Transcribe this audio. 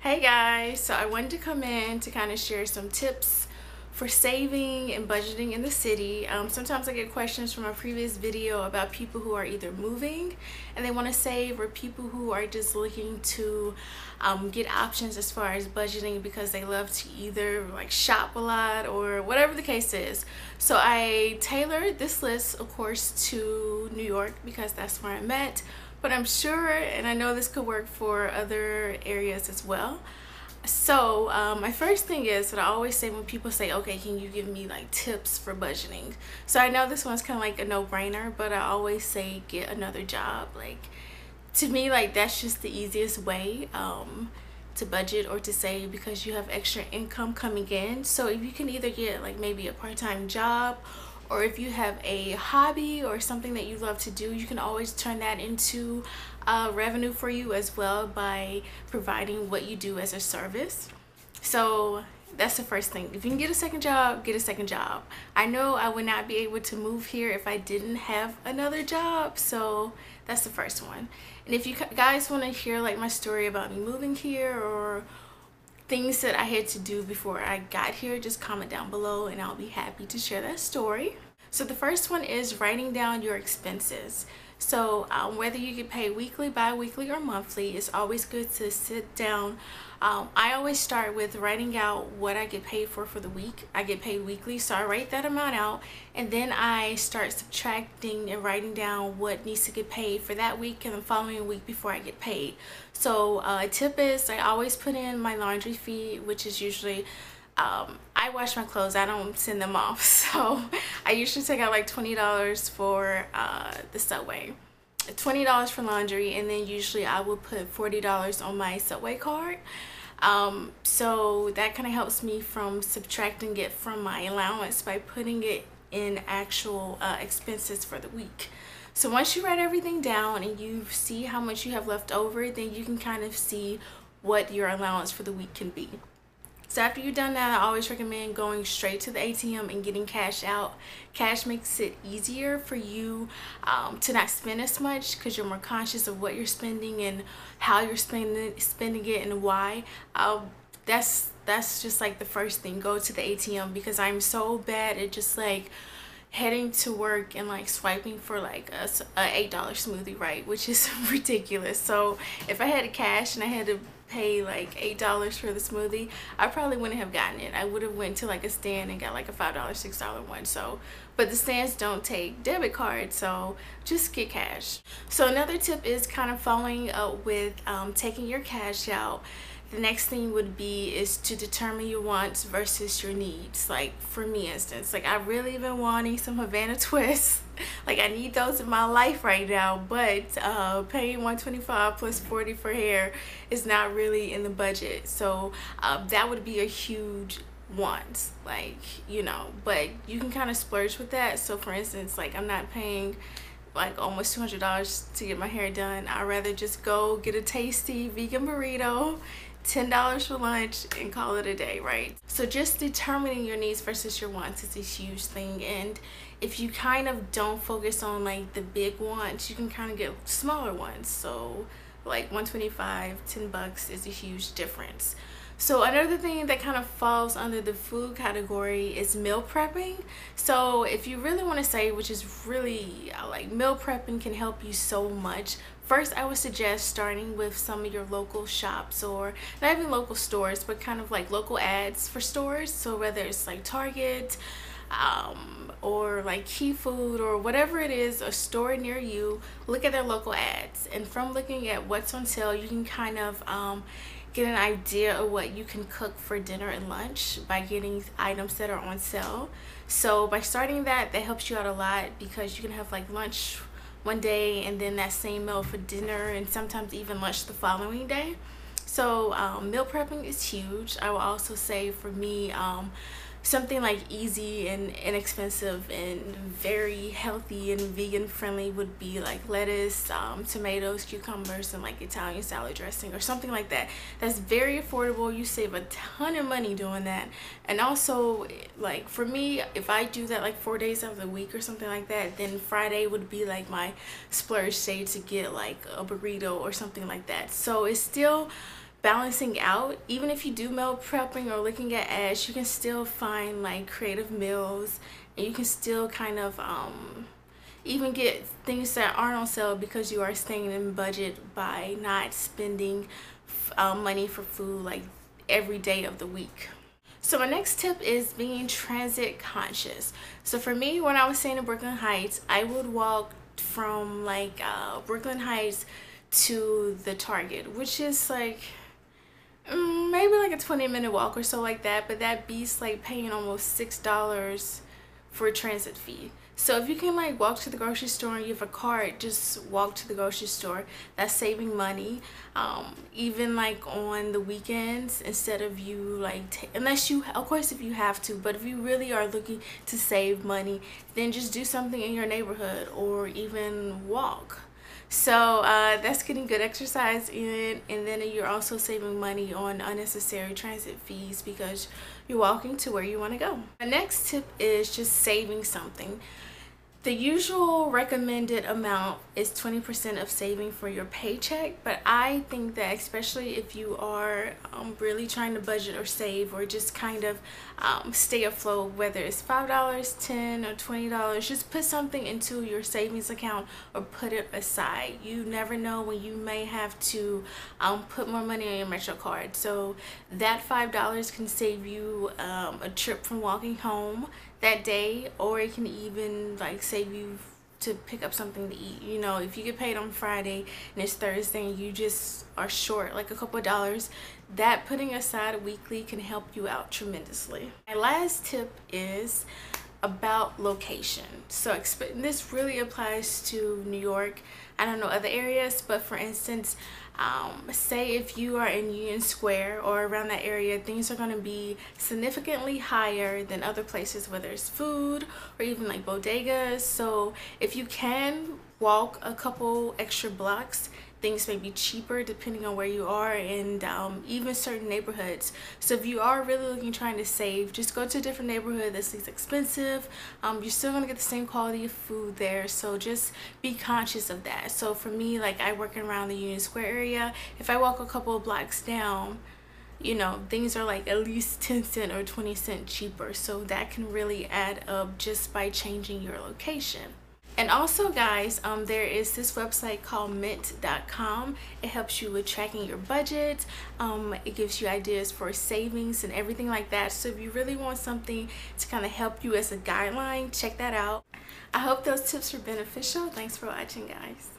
Hey guys, so I wanted to come in to kind of share some tips for saving and budgeting in the city. Sometimes I get questions from a previous video about people who are either moving and they want to save, or people who are just looking to get options as far as budgeting because they love to either like shop a lot or whatever the case is. So I tailored this list, of course, to New York because that's where I'm at. But I'm sure, and I know this could work for other areas as well. So my first thing is that I always say when people say, okay, can you give me like tips for budgeting? So I know this one's kind of like a no-brainer, but I always say get another job. Like, to me, like that's just the easiest way to budget or to save, because you have extra income coming in. So if you can either get like maybe a part-time job, or if you have a hobby or something that you love to do, you can always turn that into revenue for you as well by providing what you do as a service. So that's the first thing. If you can get a second job, get a second job. I know I would not be able to move here if I didn't have another job, so that's the first one. And if you guys want to hear like my story about me moving here or things that I had to do before I got here, just comment down below and I'll be happy to share that story. So the first one is writing down your expenses. So whether you get paid weekly, bi-weekly, or monthly, it's always good to sit down. I always start with writing out what I get paid for the week. I get paid weekly, so I write that amount out, and then I start subtracting and writing down what needs to get paid for that week and the following week before I get paid. So a tip is I always put in my laundry fee, which is usually I wash my clothes, I don't send them off, so I usually take out like $20 for the Subway, $20 for laundry, and then usually I will put $40 on my Subway card. So that kind of helps me from subtracting it from my allowance by putting it in actual expenses for the week. So once you write everything down and you see how much you have left over, then you can kind of see what your allowance for the week can be. So after you've done that, I always recommend going straight to the ATM and getting cash out. Cash makes it easier for you to not spend as much because you're more conscious of what you're spending and how you're spending it and why. That's just like the first thing. Go to the ATM, because I'm so bad at just like heading to work and like swiping for like a $8 smoothie, right, which is ridiculous. So if I had cash and I had to pay like $8 for the smoothie, I probably wouldn't have gotten it. I would have went to like a stand and got like a $5, $6 one. So but the stands don't take debit cards, so just get cash. So another tip is kind of following up with taking your cash out. The next thing would be is to determine your wants versus your needs. Like for me, instance, like I really been wanting some Havana twists. Like I need those in my life right now, but paying $125 plus $40 for hair is not really in the budget. So that would be a huge want, like, you know, but you can kind of splurge with that. So for instance, like I'm not paying like almost $200 to get my hair done. I'd rather just go get a tasty vegan burrito, $10 for lunch, and call it a day, right? So just determining your needs versus your wants is a huge thing. And if you kind of don't focus on like the big wants, you can kind of get smaller ones. So like $125, $10 is a huge difference. So another thing that kind of falls under the food category is meal prepping. So if you really want to save, which is really like meal prepping can help you so much. First, I would suggest starting with some of your local shops, or not even local stores, but kind of like local ads for stores. So whether it's like Target or like Key Food or whatever it is, a store near you, look at their local ads. And from looking at what's on sale, you can kind of get an idea of what you can cook for dinner and lunch by getting items that are on sale. So by starting that helps you out a lot, because you can have like lunch one day and then that same meal for dinner, and sometimes even lunch the following day. So meal prepping is huge. I will also say for me, something like easy and inexpensive and very healthy and vegan friendly would be like lettuce, tomatoes, cucumbers, and like Italian salad dressing or something like that. That's very affordable. You save a ton of money doing that. And also, like for me, if I do that like 4 days out of the week or something like that, then Friday would be like my splurge day to get like a burrito or something like that. So it's still balancing out. Even if you do meal prepping or looking at ads, you can still find like creative meals, and you can still kind of even get things that aren't on sale because you are staying in budget by not spending money for food like every day of the week. So my next tip is being transit conscious. So for me, when I was staying in Brooklyn Heights, I would walk from like Brooklyn Heights to the Target, which is like maybe like a 20-minute walk or so like that, but that beats like paying almost $6 for a transit fee. So if you can like walk to the grocery store and you have a cart, just walk to the grocery store. That's saving money. Even like on the weekends, instead of you like unless you, of course if you have to, but if you really are looking to save money, then just do something in your neighborhood or even walk. So that's getting good exercise in, and then you're also saving money on unnecessary transit fees because you're walking to where you want to go. The next tip is just saving something. The usual recommended amount is 20% of saving for your paycheck, but I think that especially if you are really trying to budget or save or just kind of stay afloat, whether it's $5, $10, or $20, just put something into your savings account or put it aside. You never know when you may have to put more money on your Metro card. So that $5 can save you a trip from walking home that day, or it can even like save you to pick up something to eat. You know, if you get paid on Friday and it's Thursday and you just are short like a couple of dollars, that putting aside weekly can help you out tremendously. My last tip is about location. So this really applies to New York. I don't know other areas, but for instance, say if you are in Union Square or around that area, things are going to be significantly higher than other places, whether it's food or even like bodegas. So if you can walk a couple extra blocks, things may be cheaper depending on where you are, and even certain neighborhoods. So if you are really trying to save, just go to a different neighborhood that's less expensive. You're still gonna get the same quality of food there, so just be conscious of that. So for me, like I work around the Union Square area, if I walk a couple of blocks down, you know, things are like at least 10 cents or 20 cents cheaper, so that can really add up just by changing your location. And also guys, there is this website called mint.com. It helps you with tracking your budget. It gives you ideas for savings and everything like that. So if you really want something to kind of help you as a guideline, check that out. I hope those tips were beneficial. Thanks for watching guys.